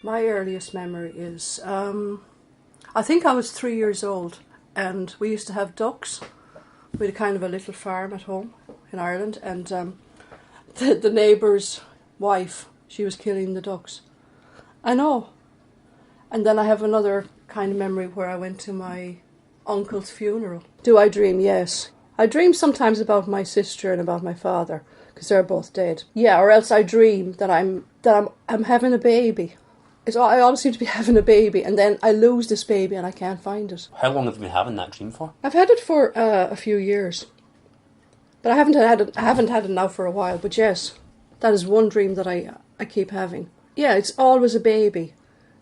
My earliest memory is, I think I was 3 years old, and we used to have ducks. We had kind of a little farm at home in Ireland, and the neighbour's wife, she was killing the ducks. I know. And then I have another kind of memory where I went to my uncle's funeral. Do I dream? Yes. I dream sometimes about my sister and about my father, because they're both dead. Yeah, or else I dream that I'm having a baby. I always seem to be having a baby, and then I lose this baby and I can't find it. How long have you been having that dream for? I've had it for a few years, but I haven't had it now for a while. But yes, that is one dream that I keep having. Yeah, it's always a baby,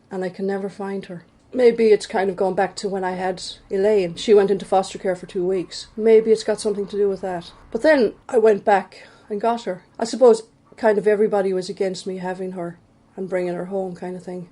and I can never find her. Maybe it's kind of going back to when I had Elaine. She went into foster care for 2 weeks. Maybe it's got something to do with that. But then I went back and got her. I suppose kind of everybody was against me having her and bringing her home kind of thing.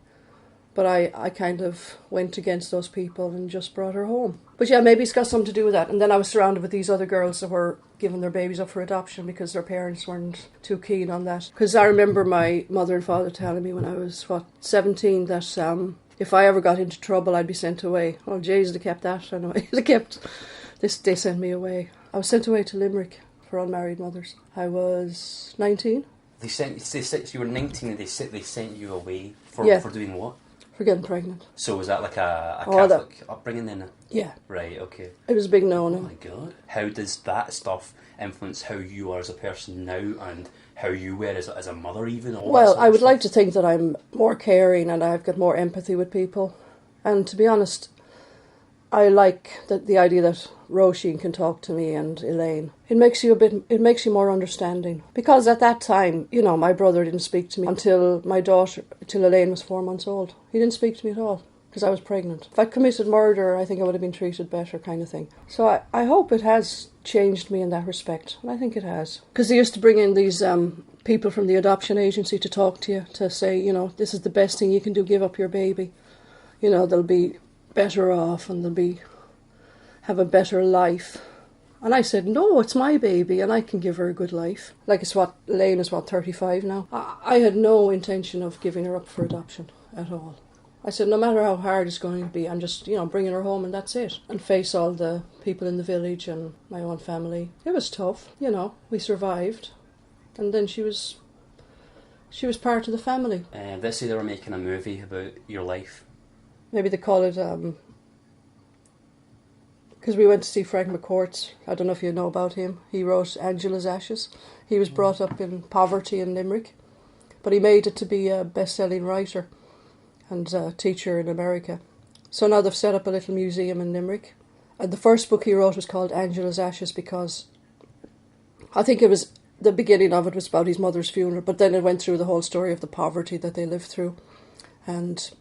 But I kind of went against those people and just brought her home. But yeah, maybe it's got something to do with that. And then I was surrounded with these other girls that were giving their babies up for adoption because their parents weren't too keen on that. Because I remember my mother and father telling me when I was, 17, that if I ever got into trouble, I'd be sent away. Oh, jeez, they kept that anyway. They sent me away. I was sent away to Limerick for unmarried mothers. I was 19. They sent you were 19 and they sent you away for doing what? For getting pregnant. So was that like a Catholic upbringing then? Yeah. Right, okay. It was a big no-no. Oh my God. How does that stuff influence how you are as a person now and how you were as a mother even? Well, I would like to think that I'm more caring and I've got more empathy with people. And to be honest, I like the idea that Roisin can talk to me and Elaine. It makes you more understanding. Because at that time, my brother didn't speak to me until Elaine was 4 months old. He didn't speak to me at all because I was pregnant. If I committed murder, I think I would have been treated better, kind of thing. So I hope it has changed me in that respect, and I think it has. Because they used to bring in these people from the adoption agency to talk to you, to say, this is the best thing you can do, give up your baby. They'll be better off and they'll have a better life. And I said, no, it's my baby and I can give her a good life. Elaine is 35 now. I had no intention of giving her up for adoption at all. I said, no matter how hard it's going to be, I'm just, bringing her home and that's it. And face all the people in the village and my own family. It was tough, we survived. And then she was part of the family. Let's say they were making a movie about your life. Maybe they call it, because we went to see Frank McCourt's. I don't know if you know about him. He wrote Angela's Ashes. He was brought up in poverty in Limerick, but he made it to be a best-selling writer and a teacher in America. So now they've set up a little museum in Limerick. And the first book he wrote was called Angela's Ashes because I think it was the beginning of it was about his mother's funeral, but then it went through the whole story of the poverty that they lived through. And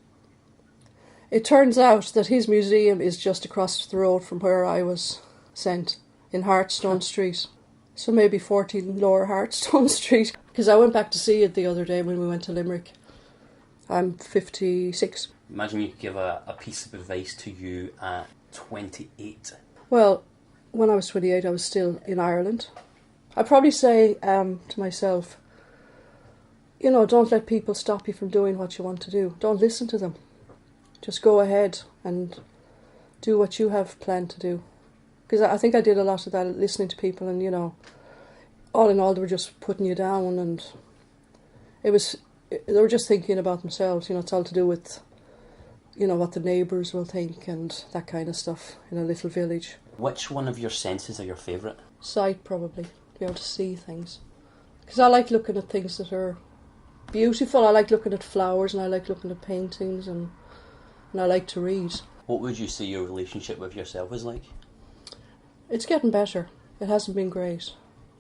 it turns out that his museum is just across the road from where I was sent, in Hartstonge Street. So maybe 14 Lower Hartstonge Street. Because I went back to see it the other day when we went to Limerick. I'm 56. Imagine you could give a piece of advice to you at 28. Well, when I was 28, I was still in Ireland. I'd probably say to myself, don't let people stop you from doing what you want to do. Don't listen to them. Just go ahead and do what you have planned to do. Because I think I did a lot of that, listening to people and, all in all, they were just putting you down and they were just thinking about themselves. It's all to do with, what the neighbours will think and that kind of stuff in a little village. Which one of your senses are your favourite? Sight, probably. To be able to see things. Because I like looking at things that are beautiful. I like looking at flowers and I like looking at paintings and I like to read. What would you say your relationship with yourself is like? It's getting better. It hasn't been great.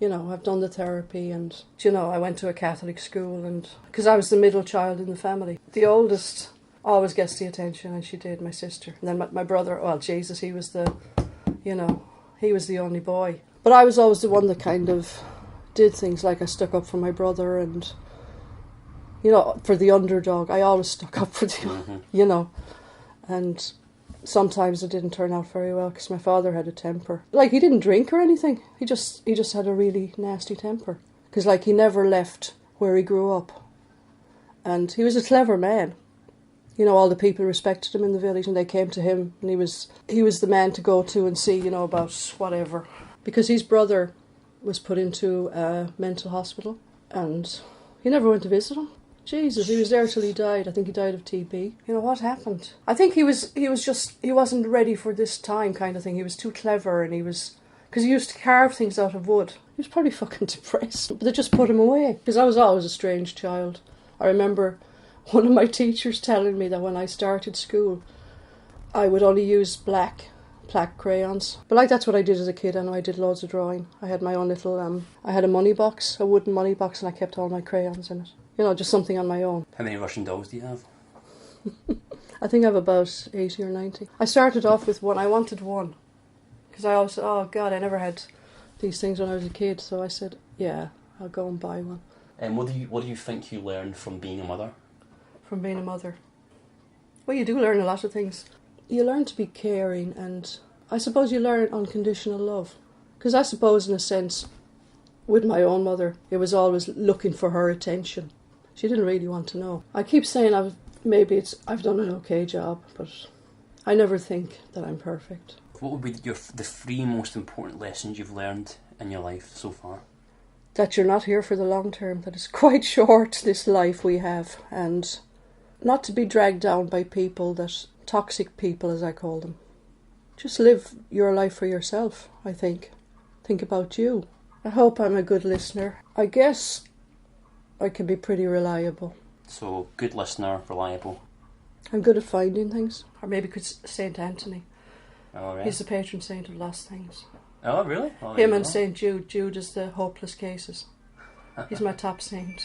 I've done the therapy and, I went to a Catholic school and because I was the middle child in the family. The oldest always gets the attention and she did, my sister. And then my brother, Jesus, he was he was the only boy. But I was always the one that kind of did things like I stuck up for my brother and, for the underdog. I always stuck up for the, and sometimes it didn't turn out very well because my father had a temper. He didn't drink or anything. He just had a really nasty temper. Because he never left where he grew up. And he was a clever man. You know, all the people respected him in the village, and they came to him, and he was the man to go to and see, you know, about whatever. Because his brother was put into a mental hospital, and he never went to visit him. Jesus, he was there till he died. I think he died of TB. You know, what happened? I think he wasn't ready for this time kind of thing. He was too clever, and because he used to carve things out of wood. He was probably fucking depressed. But they just put him away, because I was always a strange child. I remember one of my teachers telling me that when I started school, I would only use black crayons. But like, that's what I did as a kid. I know I did loads of drawing. I had my own little, I had a money box, a wooden money box, and I kept all my crayons in it. You know, just something on my own. How many Russian dolls do you have? I think I have about 80 or 90. I started off with one. I wanted one. Because I always said, oh God, I never had these things when I was a kid. So I said, yeah, I'll go and buy one. And what do you think you learned from being a mother? From being a mother? Well, you do learn a lot of things. You learn to be caring, and I suppose you learn unconditional love. Because I suppose, in a sense, with my own mother, it was always looking for her attention. She didn't really want to know. I keep saying I've done an okay job, but I never think that I'm perfect. What would be the 3 most important lessons you've learned in your life so far? That you're not here for the long term, that it's quite short, this life we have, and not to be dragged down by people, toxic people as I call them. Just live your life for yourself, I think. Think about you. I hope I'm a good listener. I guess I can be pretty reliable. So, good listener, reliable. I'm good at finding things. Or maybe because St. Anthony. Oh, right. He's the patron saint of lost things. Oh, really? Oh, Him and St. Jude. Jude is the hopeless cases. He's my top saint.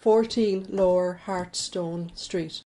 14 Lower Hartstonge Street.